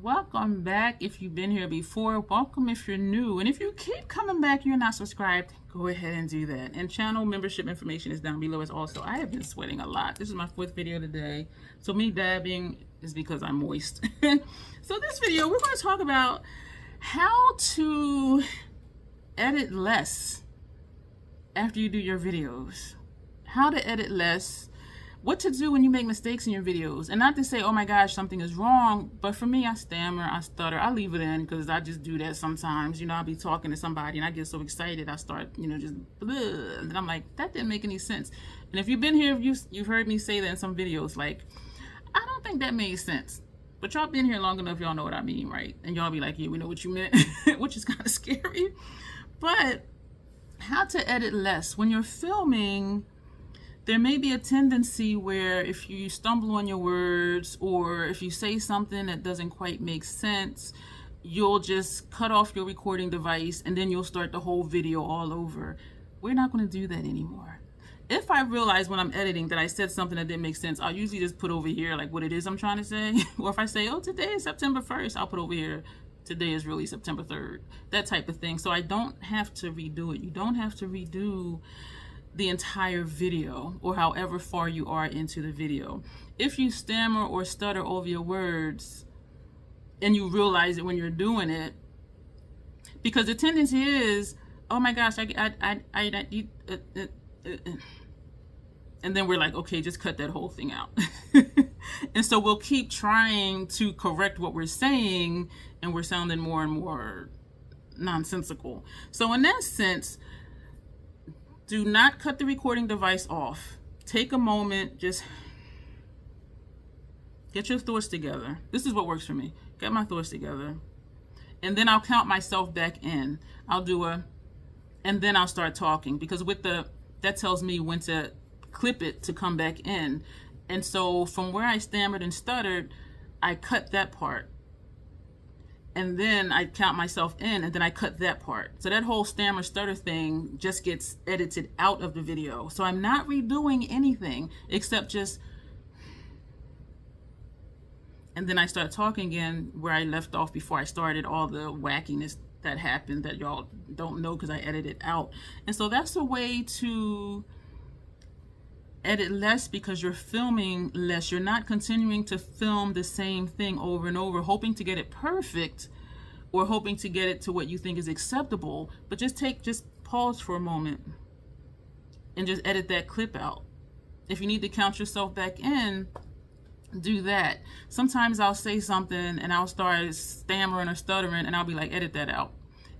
Welcome back if you've been here before. Welcome if you're new. And if you keep coming back, you're not subscribed, go ahead and do that. And channel membership information is down below as also. I have been sweating a lot. This is my 4th video today. So me dabbing is because I'm moist. So this video, we're going to talk about how to edit less after you do your videos. How to edit less. What to do when you make mistakes in your videos. And not to say, oh my gosh, something is wrong, but for me, I stammer, I stutter, I leave it in because I just do that sometimes. You know, I'll be talking to somebody and I get so excited, I start, just bleh, and I'm like, that didn't make any sense. And if you've been here, you've heard me say that in some videos, like, I don't think that made sense. But y'all been here long enough, y'all know what I mean, right? And y'all be like, yeah, we know what you meant, which is kind of scary. But how to edit less. When you're filming, there may be a tendency where if you stumble on your words or if you say something that doesn't quite make sense, you'll just cut off your recording device and then you'll start the whole video all over. We're not going to do that anymore. If I realize when I'm editing that I said something that didn't make sense, I'll usually just put over here like what it is I'm trying to say. Or if I say, oh, today is September 1st, I'll put over here, today is really September 3rd. That type of thing. So I don't have to redo it. You don't have to redo the entire video or however far you are into the video. If you stammer or stutter over your words and you realize it when you're doing it, because the tendency is, oh my gosh, and then we're like, okay, just cut that whole thing out. And so we'll keep trying to correct what we're saying and we're sounding more and more nonsensical. So in that sense, do not cut the recording device off. Take a moment, just get your thoughts together. This is what works for me. Get my thoughts together. And then I'll count myself back in. I'll do and then I'll start talking, because that tells me when to clip it to come back in. And so from where I stammered and stuttered, I cut that part. And then I count myself in, and then I cut that part. So that whole stammer stutter thing just gets edited out of the video. So I'm not redoing anything except just, and then I start talking again where I left off before I started all the wackiness that happened that y'all don't know because I edited out. And so that's a way to edit less, because you're filming less. You're not continuing to film the same thing over and over, hoping to get it perfect or hoping to get it to what you think is acceptable. But just pause for a moment and just edit that clip out. If you need to count yourself back in, do that. Sometimes I'll say something and I'll start stammering or stuttering and I'll be like, edit that out.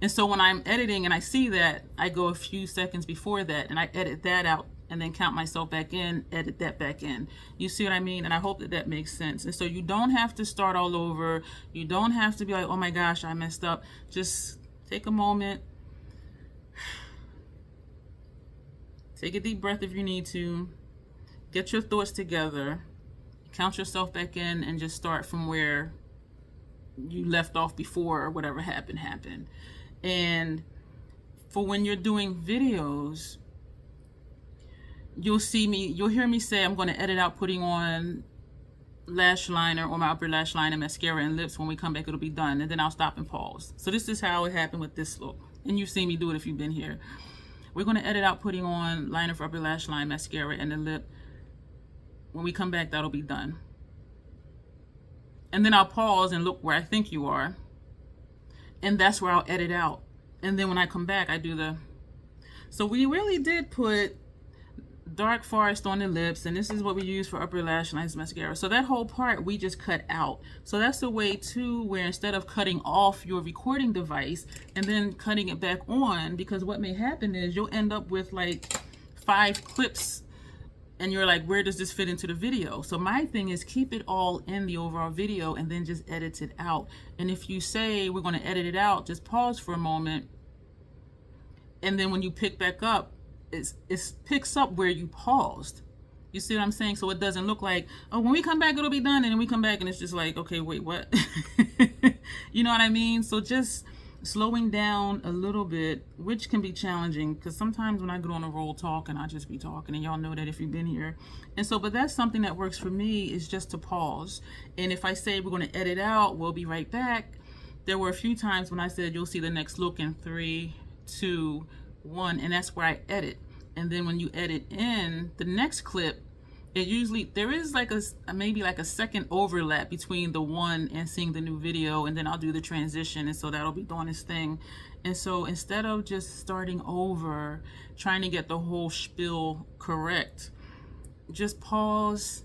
And so when I'm editing and I see that, I go a few seconds before that and I edit that out and then count myself back in, edit that back in. You see what I mean? And I hope that that makes sense. And so you don't have to start all over. You don't have to be like, oh my gosh, I messed up. Just take a moment. Take a deep breath if you need to. Get your thoughts together. Count yourself back in and just start from where you left off before or whatever happened. And for when you're doing videos, you'll hear me say, I'm going to edit out putting on lash liner or my upper lash line and mascara and lips. When we come back, it'll be done. And then I'll stop and pause. So this is how it happened with this look. And you've seen me do it if you've been here. We're going to edit out putting on liner for upper lash line, mascara, and the lip. When we come back, that'll be done. And then I'll pause and look where I think you are. And that's where I'll edit out. And then when I come back, I do so we really did put dark forest on the lips, and this is what we use for upper lash lines, mascara. So that whole part we just cut out. So that's a way too, where instead of cutting off your recording device and then cutting it back on, because what may happen is you'll end up with like 5 clips and you're like, where does this fit into the video? So my thing is keep it all in the overall video and then just edit it out. And if you say we're going to edit it out, just pause for a moment, and then when you pick back up, it picks up where you paused. You see what I'm saying? So it doesn't look like, oh, when we come back, it'll be done. And then we come back and it's just like, okay, wait, what? You know what I mean? So just slowing down a little bit, which can be challenging because sometimes when I go on a roll talking, I just be talking, and y'all know that if you've been here. And so, but that's something that works for me, is just to pause. And if I say we're going to edit out, we'll be right back. There were a few times when I said you'll see the next look in 3, 2, 1, and that's where I edit. And then when you edit in the next clip, it usually, there is like maybe like a second overlap between the one and seeing the new video, and then I'll do the transition, and so that'll be doing its thing. And so instead of just starting over, trying to get the whole spiel correct, just pause,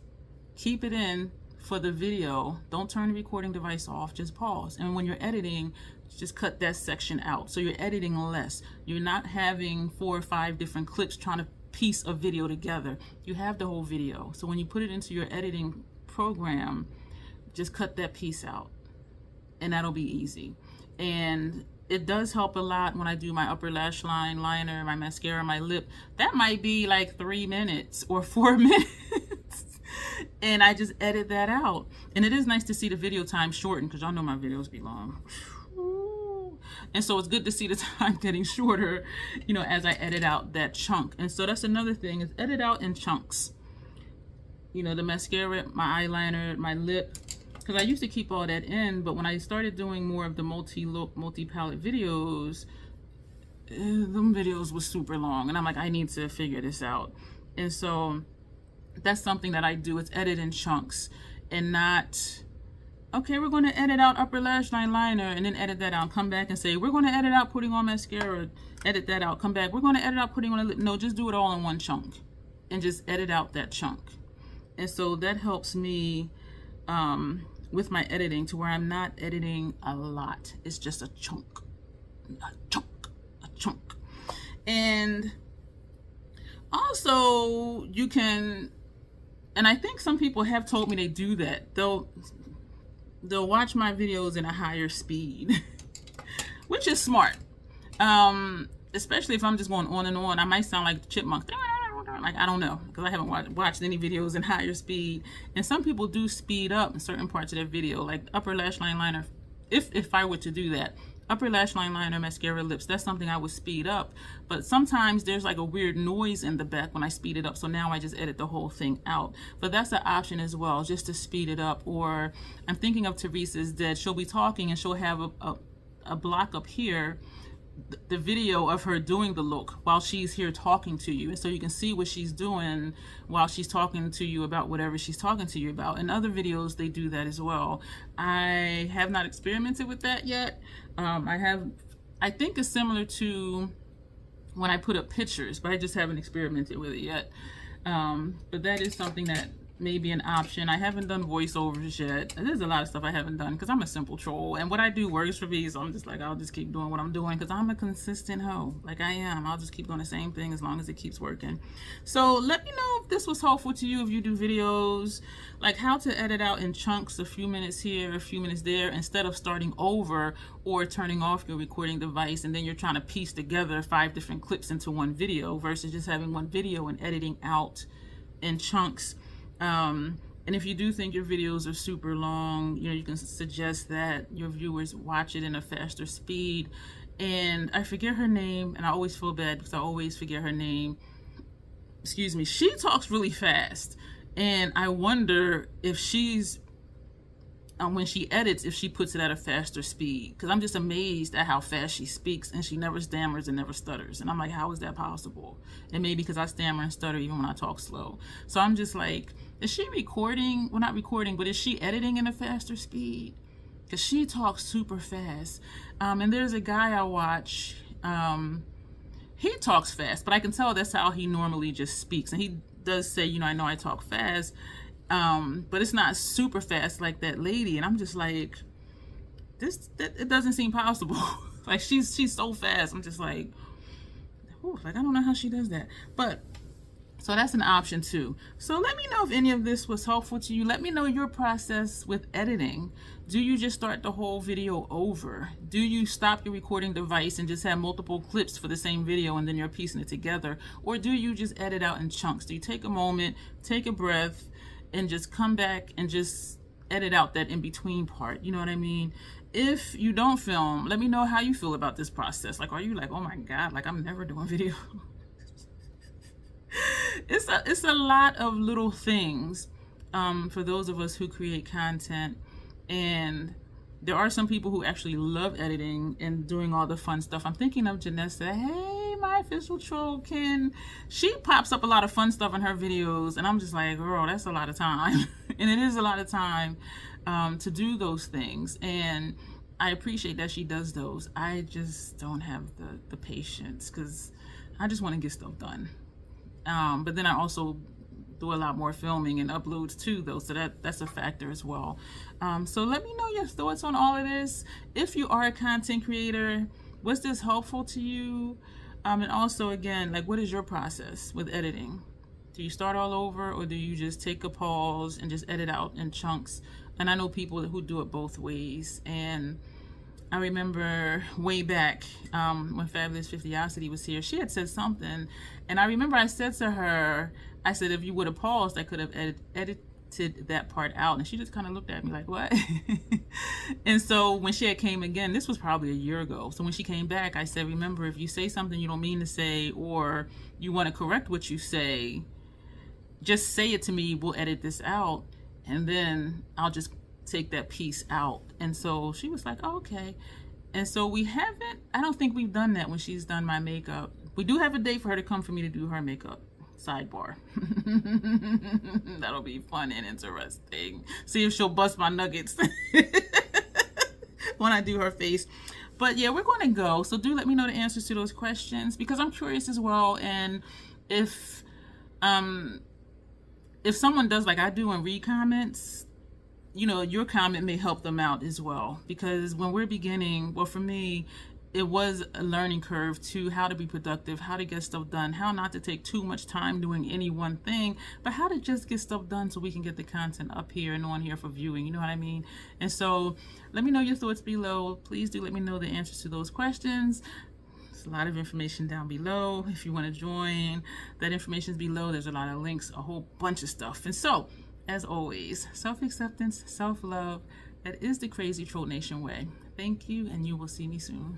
keep it in for the video. Don't turn the recording device off, just pause. And when you're editing, just cut that section out. So you're editing less. You're not having 4 or 5 different clips trying to piece of video together. You have the whole video. So when you put it into your editing program, just cut that piece out, and that'll be easy. And it does help a lot when I do my upper lash line liner, my mascara, my lip. That might be like 3 minutes or 4 minutes. And I just edit that out. And it is nice to see the video time shorten, because y'all know my videos be long. And so it's good to see the time getting shorter, you know, as I edit out that chunk. And so that's another thing, is edit out in chunks. You know, the mascara, my eyeliner, my lip, because I used to keep all that in, but when I started doing more of the multi-look, multi-palette videos, them videos was super long. And I'm like, I need to figure this out. And so that's something that I do, is edit in chunks, and not, okay, we're going to edit out upper lash line liner and then edit that out, come back and say, we're going to edit out putting on mascara, edit that out, come back, we're going to edit out putting on a lip. No, just do it all in one chunk and just edit out that chunk. And so that helps me with my editing, to where I'm not editing a lot. It's just a chunk, a chunk, a chunk. And also you can, and I think some people have told me they do that. They'll watch my videos in a higher speed, which is smart. Especially if I'm just going on and on. I might sound like chipmunk. Like, I don't know, because I haven't watched any videos in higher speed. And some people do speed up in certain parts of their video, like upper lash line liner. If I were to do that, upper lash line liner, mascara, lips, that's something I would speed up. But sometimes there's like a weird noise in the back when I speed it up, so now I just edit the whole thing out. But that's an option as well, just to speed it up. Or I'm thinking of Teresa's, that she'll be talking and she'll have a block up here, the video of her doing the look while she's here talking to you, and so you can see what she's doing while she's talking to you about whatever she's talking to you about. In other videos they do that as well. I have not experimented with that yet. I think it's similar to when I put up pictures, but I just haven't experimented with it yet. But that is something that may be an option. I haven't done voiceovers yet. There's a lot of stuff I haven't done because I'm a simple troll, and what I do works for me, so I'm just like, I'll just keep doing what I'm doing because I'm a consistent hoe. Like I am. I'll just keep doing the same thing as long as it keeps working. So let me know if this was helpful to you, if you do videos, like how to edit out in chunks, a few minutes here, a few minutes there, instead of starting over or turning off your recording device and then you're trying to piece together 5 different clips into one video, versus just having one video and editing out in chunks. And if you do think your videos are super long, you know, you can suggest that your viewers watch it in a faster speed. And I forget her name, and I always feel bad because I always forget her name. Excuse me. She talks really fast, and I wonder if she's, when she edits, if she puts it at a faster speed, because I'm just amazed at how fast she speaks, and she never stammers and never stutters. And I'm like, how is that possible? And maybe because I stammer and stutter even when I talk slow. So I'm just like, is she recording? Well, not recording, but is she editing in a faster speed? Because she talks super fast. And there's a guy I watch, he talks fast, but I can tell that's how he normally just speaks. And he does say, you know I talk fast, but it's not super fast like that lady. And I'm just like, it doesn't seem possible. Like she's so fast. I'm just like, whew, like I don't know how she does that. But so that's an option too. So let me know if any of this was helpful to you. Let me know your process with editing. Do you just start the whole video over? Do you stop your recording device and just have multiple clips for the same video and then you're piecing it together? Or do you just edit out in chunks? Do you take a moment, take a breath, and just come back and just edit out that in between part. You know what I mean? If you don't film, let me know how you feel about this process. Like, are you like, oh my God, like I'm never doing video? It's a lot of little things for those of us who create content, and there are some people who actually love editing and doing all the fun stuff. I'm thinking of Janessa. Hey, my official troll Ken. She pops up a lot of fun stuff in her videos, and I'm just like, girl, that's a lot of time. And it is a lot of time to do those things. And I appreciate that she does those. I just don't have the patience, because I just want to get stuff done. But then I also do a lot more filming and uploads too, though, so that's a factor as well. So let me know your thoughts on all of this. If you are a content creator, was this helpful to you? And also, again, like, what is your process with editing? Do you start all over, or do you just take a pause and just edit out in chunks? And I know people who do it both ways. And I remember way back when Fabulous 50osity was here, she had said something, and I remember I said to her, I said, if you would have paused, I could have edited that part out. And she just kind of looked at me like, what? And so when she had came again, this was probably a year ago. So when she came back, I said, remember, if you say something you don't mean to say, or you want to correct what you say, just say it to me, we'll edit this out, and then I'll just take that piece out. And so she was like, oh, okay. And so we haven't, I don't think we've done that when she's done my makeup. We do have a date for her to come for me to do her makeup. Sidebar. That'll be fun and interesting. See if she'll bust my nuggets when I do her face. But yeah, we're going to go. So do let me know the answers to those questions, because I'm curious as well. And if someone does like I do and read comments, you know, your comment may help them out as well. Because when we're beginning, well, for me, it was a learning curve to how to be productive, how to get stuff done, how not to take too much time doing any one thing, but how to just get stuff done so we can get the content up here and on here for viewing. You know what I mean? And so let me know your thoughts below. Please do let me know the answers to those questions. There's a lot of information down below. If you want to join, that information is below. There's a lot of links, a whole bunch of stuff. And so, as always, self-acceptance, self-love, that is the Crazy Troll Nation way. Thank you, and you will see me soon.